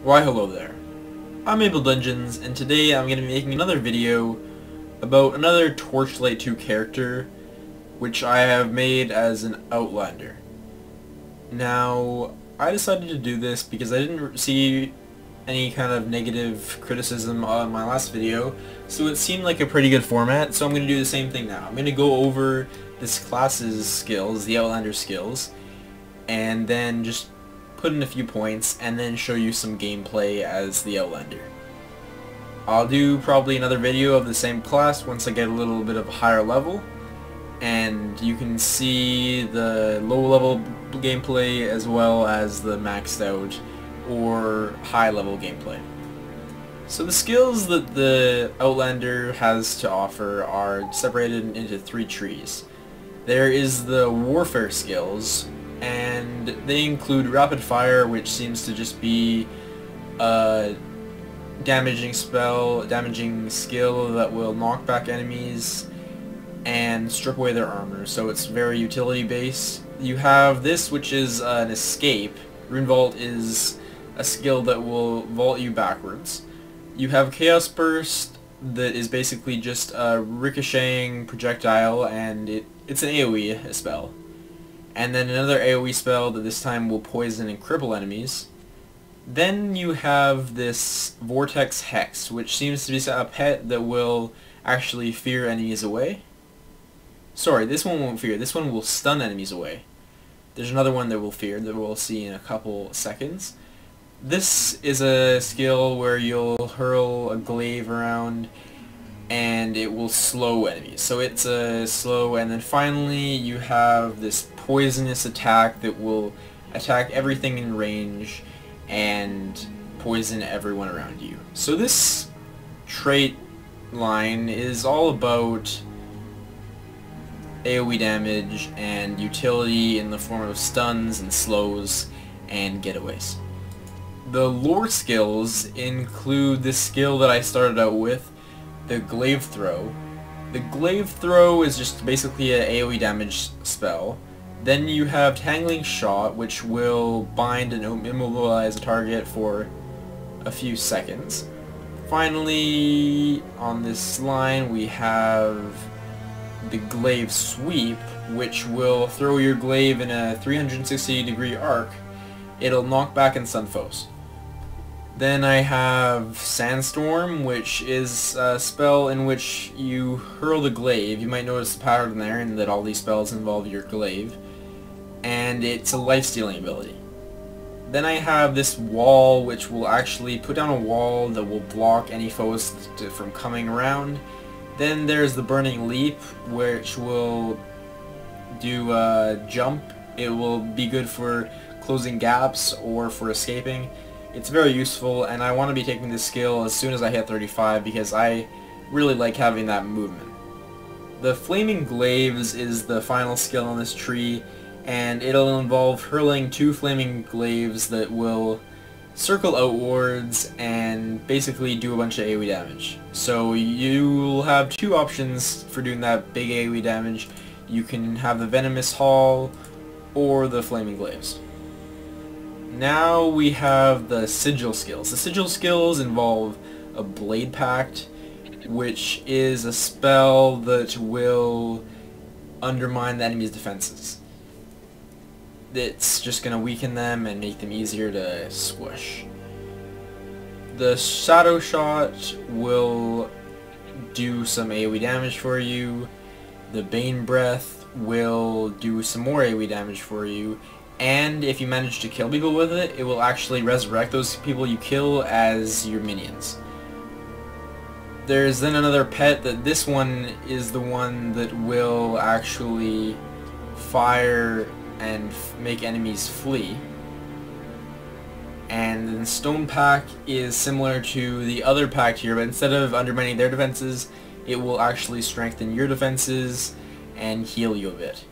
Why hello there. I'm MapleDungeons, and today I'm going to be making another video about another Torchlight 2 character, which I have made as an Outlander. Now, I decided to do this because I didn't see any kind of negative criticism on my last video, so it seemed like a pretty good format, so I'm going to do the same thing now. I'm going to go over this class's skills, the Outlander skills, and then just put in a few points, and then show you some gameplay as the Outlander. I'll do probably another video of the same class once I get a little bit of a higher level, and you can see the low level gameplay as well as the maxed out or high level gameplay. So the skills that the Outlander has to offer are separated into three trees. There is the warfare skills, and they include rapid fire, which seems to just be a damaging skill that will knock back enemies and strip away their armor, so it's very utility based. You have this, which is an escape. Rune Vault is a skill that will vault you backwards. You have Chaos Burst, that is basically just a ricocheting projectile, and it's an AoE spell. And then another AoE spell that this time will poison and cripple enemies. Then you have this Vortex Hex, which seems to be a pet that will actually fear enemies away. Sorry, this one won't fear, this one will stun enemies away. There's another one that will fear that we'll see in a couple seconds. This is a skill where you'll hurl a glaive around and it will slow enemies. So it's a slow, and then finally you have this poisonous attack that will attack everything in range and poison everyone around you. So this trait line is all about AoE damage and utility in the form of stuns and slows and getaways. The lore skills include this skill that I started out with, the Glaive Throw. The Glaive Throw is just basically an AoE damage spell. Then you have Tangling Shot, which will bind and immobilize a target for a few seconds. Finally, on this line we have the Glaive Sweep, which will throw your glaive in a 360-degree arc. It'll knock back and stun foes. Then I have Sandstorm, which is a spell in which you hurl the glaive. You might notice the pattern there, and that all these spells involve your glaive. And it's a life-stealing ability. Then I have this Wall, which will actually put down a wall that will block any foes from coming around. Then there's the Burning Leap, which will do a jump. It will be good for closing gaps or for escaping. It's very useful, and I want to be taking this skill as soon as I hit 35 because I really like having that movement. The Flaming Glaives is the final skill on this tree, and it'll involve hurling two flaming glaives that will circle outwards and basically do a bunch of AoE damage. So you'll have two options for doing that big AoE damage. You can have the Venomous Haul or the Flaming Glaives. Now we have the Sigil skills. The Sigil skills involve a Blade Pact, which is a spell that will undermine the enemy's defenses. It's just going to weaken them and make them easier to squish. The Shadow Shot will do some AoE damage for you. The Bane Breath will do some more AoE damage for you. And if you manage to kill people with it, it will actually resurrect those people you kill as your minions. There's then another pet that this one is the one that will actually fire and make enemies flee. And then Stone Pack is similar to the other pact here, but instead of undermining their defenses, it will actually strengthen your defenses and heal you a bit.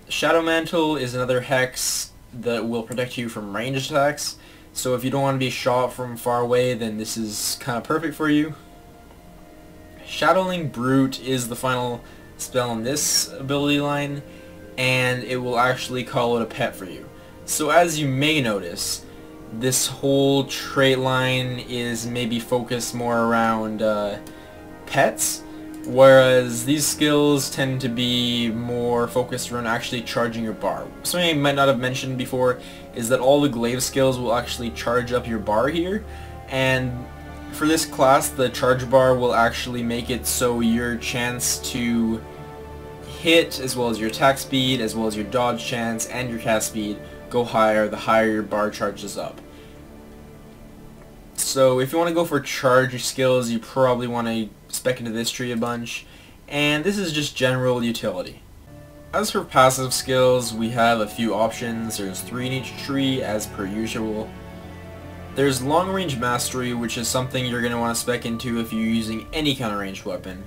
Shadow Mantle is another hex that will protect you from ranged attacks, so if you don't want to be shot from far away, then this is kind of perfect for you. Shadowling Brute is the final spell in this ability line, and it will actually call out a pet for you. So as you may notice, this whole trait line is maybe focused more around pets, whereas these skills tend to be more focused around actually charging your bar. Something I might not have mentioned before is that all the glaive skills will actually charge up your bar here, and for this class the charge bar will actually make it so your chance to hit, as well as your attack speed, as well as your dodge chance and your cast speed go higher the higher your bar charges up. So if you want to go for charge skills, you probably want to spec into this tree a bunch, and this is just general utility. As for passive skills, we have a few options. There's 3 in each tree as per usual. There's long range mastery, which is something you're going to want to spec into if you're using any kind of ranged weapon.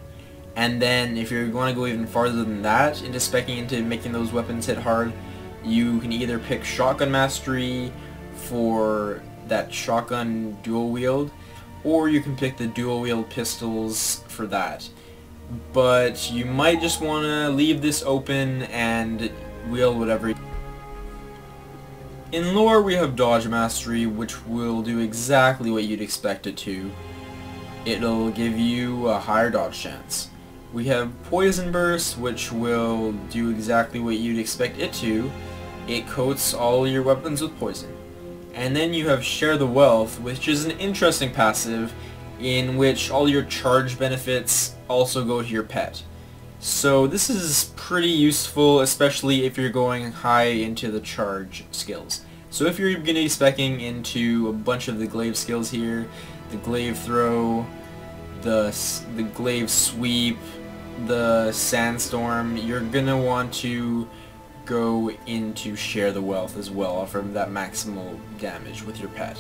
And then if you're going to go even farther than that into specking into making those weapons hit hard, you can either pick shotgun mastery for that shotgun dual wield, or you can pick the dual wield pistols for that. But you might just want to leave this open and wield whatever. In lore we have dodge mastery, which will do exactly what you'd expect it to. It'll give you a higher dodge chance. We have poison burst, which will do exactly what you'd expect it to. It coats all your weapons with poison. And then you have share the wealth, which is an interesting passive in which all your charge benefits also go to your pet. So this is pretty useful, especially if you're going high into the charge skills. So if you're going to be specking into a bunch of the glaive skills here, the glaive throw, the glaive sweep, the sandstorm, you're going to want to go into share the wealth as well for that maximal damage with your pet.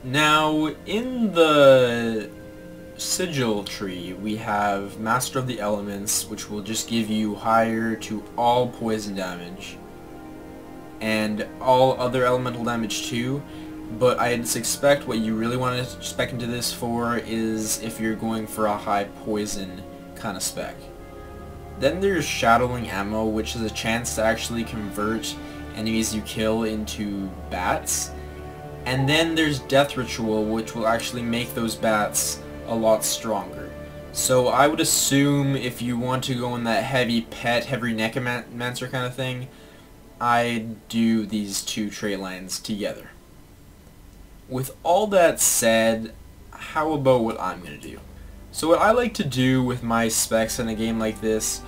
Now in the sigil tree we have Master of the Elements, which will just give you higher to all poison damage and all other elemental damage too, but I'd expect what you really want to spec into this for is if you're going for a high poison kind of spec. Then there's Shadowing Ammo, which is a chance to actually convert enemies you kill into bats. And then there's Death Ritual, which will actually make those bats a lot stronger. So I would assume if you want to go in that heavy pet, heavy necromancer kind of thing, I'd do these two trait lines together. With all that said, how about what I'm going to do? So what I like to do with my specs in a game like this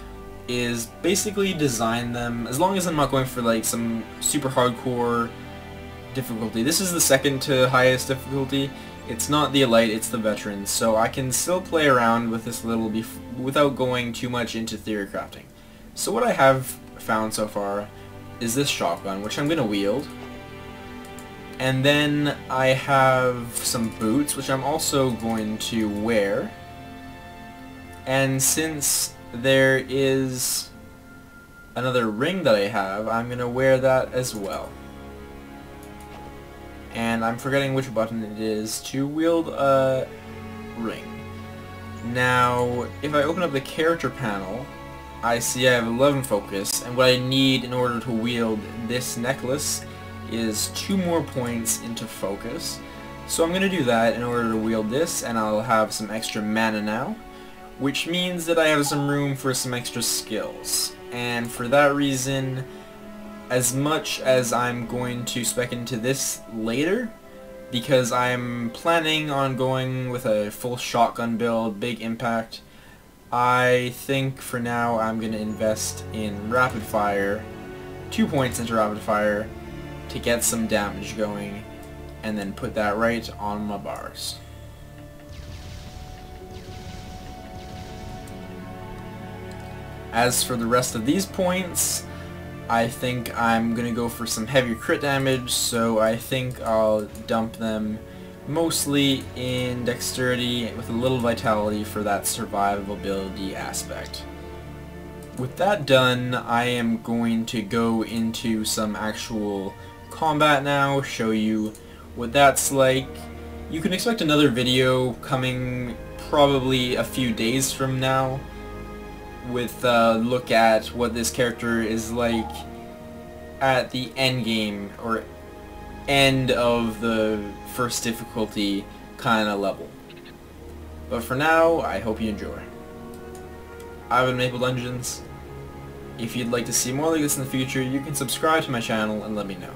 is basically design them, as long as I'm not going for like some super hardcore difficulty. This is the second to highest difficulty. It's not the elite, it's the veterans, so I can still play around with this a little without going too much into theory crafting. So what I have found so far is this shotgun, which I'm going to wield. And then I have some boots, which I'm also going to wear. And since there is another ring that I have, I'm going to wear that as well. And I'm forgetting which button it is to wield a ring. Now, if I open up the character panel, I see I have 11 focus, and what I need in order to wield this necklace is 2 more points into focus. So I'm going to do that in order to wield this, and I'll have some extra mana now, which means that I have some room for some extra skills. And for that reason, as much as I'm going to spec into this later, because I'm planning on going with a full shotgun build, big impact, I think for now I'm going to invest in rapid fire, 2 points into rapid fire to get some damage going, and then put that right on my bars. As for the rest of these points, I think I'm going to go for some heavier crit damage, so I think I'll dump them mostly in dexterity with a little vitality for that survivability aspect. With that done, I am going to go into some actual combat now, show you what that's like. You can expect another video coming probably a few days from now with a look at what this character is like at the end game, or end of the first difficulty kind of level. But for now, I hope you enjoy. I've been MapleDungeons. If you'd like to see more like this in the future, you can subscribe to my channel and let me know.